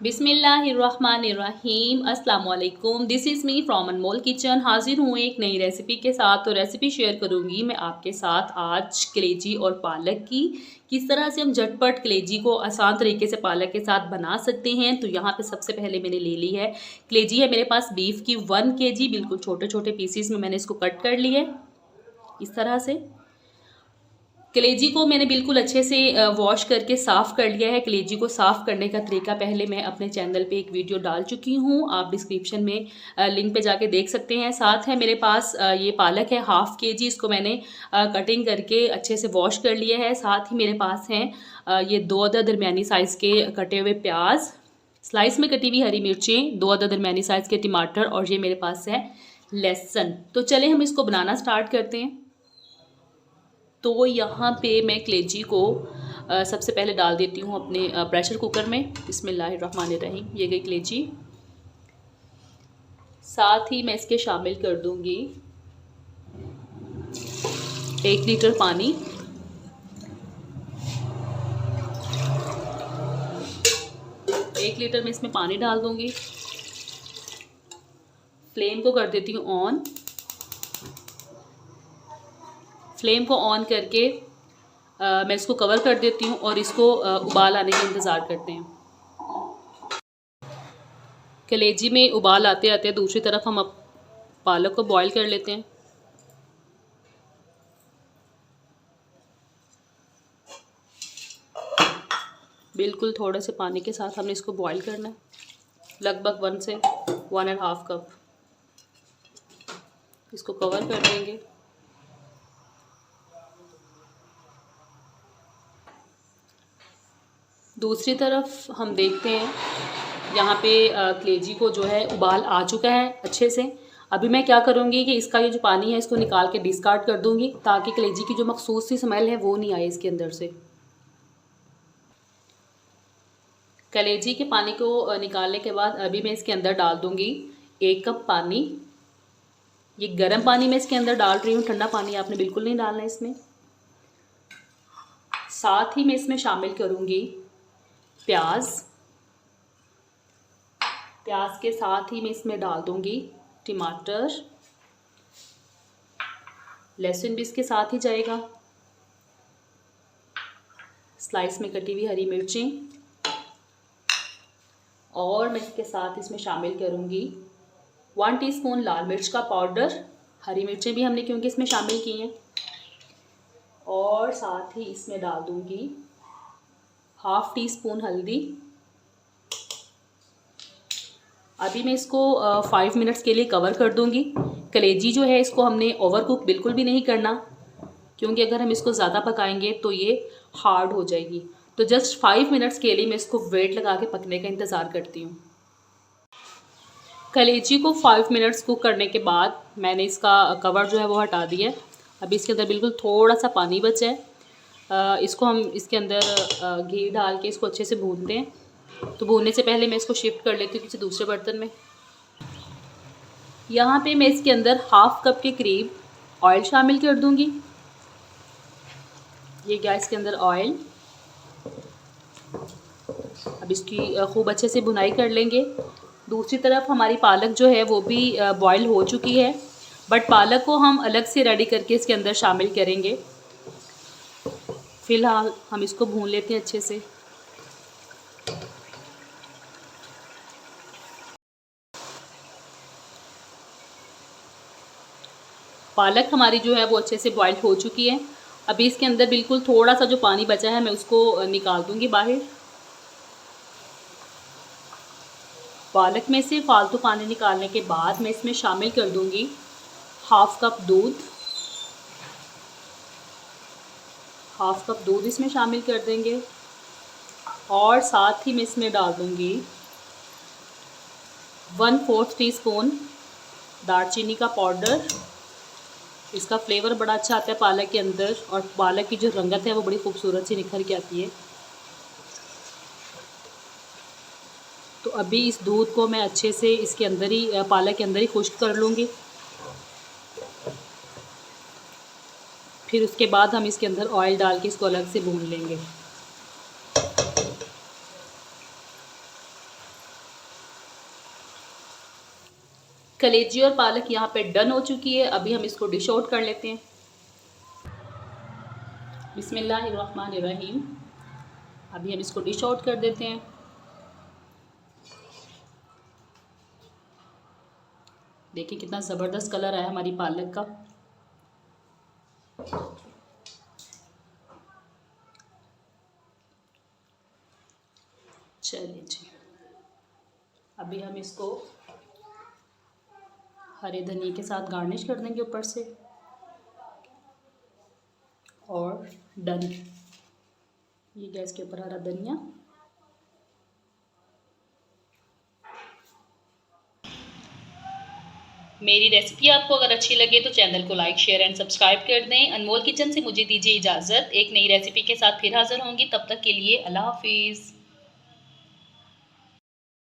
बिस्मिल्लाहिर्रहमानिर्रहीम अस्सलाम वालेकुम। This is me from Anmol kitchen. हाजिर हूँ एक नई रेसिपी के साथ। तो रेसिपी शेयर करूँगी मैं आपके साथ आज कलेजी और पालक की। किस तरह से हम झटपट कलेजी को आसान तरीके से पालक के साथ बना सकते हैं। तो यहाँ पे सबसे पहले मैंने ले ली है कलेजी, है मेरे पास बीफ की 1 kg। बिल्कुल छोटे छोटे पीसीस में मैंने इसको कट कर लिया है इस तरह से। कलेजी को मैंने बिल्कुल अच्छे से वॉश करके साफ़ कर लिया है। कलेजी को साफ़ करने का तरीका पहले मैं अपने चैनल पे एक वीडियो डाल चुकी हूँ, आप डिस्क्रिप्शन में लिंक पे जाके देख सकते हैं। साथ है मेरे पास ये पालक है 1/2 kg, इसको मैंने कटिंग करके अच्छे से वॉश कर लिया है। साथ ही मेरे पास हैं ये 2 अदद दरमियानी साइज़ के कटे हुए प्याज, स्लाइस में कटी हुई हरी मिर्चें, 2 अदद दरमियानी साइज़ के टमाटर और ये मेरे पास है लहसुन। तो चले हम इसको बनाना स्टार्ट करते हैं। तो यहाँ पे मैं कलेजी को सबसे पहले डाल देती हूँ अपने प्रेशर कुकर में। बिस्मिल्लाहिर्रहमानिर्रहीम। ये गई कलेजी। साथ ही मैं इसके शामिल कर दूँगी 1 लीटर पानी। एक लीटर में इसमें पानी डाल दूँगी। फ्लेम को कर देती हूँ ऑन। फ्लेम को ऑन करके मैं इसको कवर कर देती हूँ और इसको उबाल आने का इंतज़ार करते हैं। कलेजी में उबाल आते आते दूसरी तरफ हम अब पालक को बॉईल कर लेते हैं। बिल्कुल थोड़े से पानी के साथ हमने इसको बॉईल करना है, लगभग 1 से 1.5 कप। इसको कवर कर देंगे। दूसरी तरफ हम देखते हैं यहाँ पे कलेजी को जो है उबाल आ चुका है अच्छे से। अभी मैं क्या करूँगी कि इसका ये जो पानी है इसको निकाल के डिस्कार्ड कर दूँगी, ताकि कलेजी की जो मखसूस सी स्मेल है वो नहीं आए इसके अंदर से। कलेजी के पानी को निकालने के बाद अभी मैं इसके अंदर डाल दूँगी 1 कप पानी। ये गर्म पानी मैं इसके अंदर डाल रही हूँ, ठंडा पानी आपने बिल्कुल नहीं डालना है इसमें। साथ ही मैं इसमें शामिल करूँगी प्याज। प्याज के साथ ही मैं इसमें डाल दूँगी टमाटर, लहसुन भी इसके साथ ही जाएगा, स्लाइस में कटी हुई हरी मिर्चें, और मैं इसके साथ इसमें शामिल करूँगी 1 टीस्पून लाल मिर्च का पाउडर। हरी मिर्चें भी हमने क्योंकि इसमें शामिल की हैं। और साथ ही इसमें डाल दूँगी 1/2 टीस्पून हल्दी। अभी मैं इसको 5 मिनट्स के लिए कवर कर दूँगी। कलेजी जो है इसको हमने ओवर कुक बिल्कुल भी नहीं करना, क्योंकि अगर हम इसको ज़्यादा पकाएंगे तो ये हार्ड हो जाएगी। तो जस्ट 5 मिनट्स के लिए मैं इसको वेट लगा के पकने का इंतज़ार करती हूँ। कलेजी को 5 मिनट्स कुक करने के बाद मैंने इसका कवर जो है वो हटा दिया है। अभी इसके अंदर बिल्कुल थोड़ा सा पानी बचा है। इसको हम इसके अंदर घी डाल के इसको अच्छे से भूनते हैं। तो भूनने से पहले मैं इसको शिफ्ट कर लेती हूँ किसी दूसरे बर्तन में। यहाँ पे मैं इसके अंदर 1/2 कप के करीब ऑयल शामिल कर दूँगी। ये गैस के अंदर ऑयल। अब इसकी खूब अच्छे से भुनाई कर लेंगे। दूसरी तरफ हमारी पालक जो है वो भी बॉईल हो चुकी है, बट पालक को हम अलग से रेडी करके इसके अंदर शामिल करेंगे। फ़िलहाल हम इसको भून लेते हैं अच्छे से। पालक हमारी जो है वो अच्छे से बॉईल हो चुकी है। अभी इसके अंदर बिल्कुल थोड़ा सा जो पानी बचा है मैं उसको निकाल दूँगी बाहर। पालक में से फालतू पानी निकालने के बाद मैं इसमें शामिल कर दूँगी 1/2 कप दूध। 1/2 कप दूध इसमें शामिल कर देंगे। और साथ ही मैं इसमें डाल दूँगी 1/4 टीस्पून दालचीनी का पाउडर। इसका फ्लेवर बड़ा अच्छा आता है पालक के अंदर, और पालक की जो रंगत है वो बड़ी खूबसूरत सी निखर के आती है। तो अभी इस दूध को मैं अच्छे से इसके अंदर ही पालक के अंदर ही खुश्क कर लूँगी। फिर उसके बाद हम इसके अंदर ऑयल डाल के इसको अलग से भून लेंगे। कलेजी और पालक यहाँ पे डन हो चुकी है। अभी हम इसको डिश आउट कर लेते हैं। बिस्मिल्लाहिर्रहमानिर्रहीम। अभी हम इसको डिश आउट कर देते हैं। देखिए कितना ज़बरदस्त कलर आया हमारी पालक का। चलिए जी, अभी हम इसको हरे धनिया के साथ गार्निश कर देंगे ऊपर से। और डन, ये गैस के ऊपर हरा धनिया। मेरी रेसिपी आपको अगर अच्छी लगे तो चैनल को लाइक शेयर एंड सब्सक्राइब कर दें। अनमोल किचन से मुझे दीजिए इजाज़त। एक नई रेसिपी के साथ फिर हाज़िर होंगी, तब तक के लिए अल्लाह हाफिज़।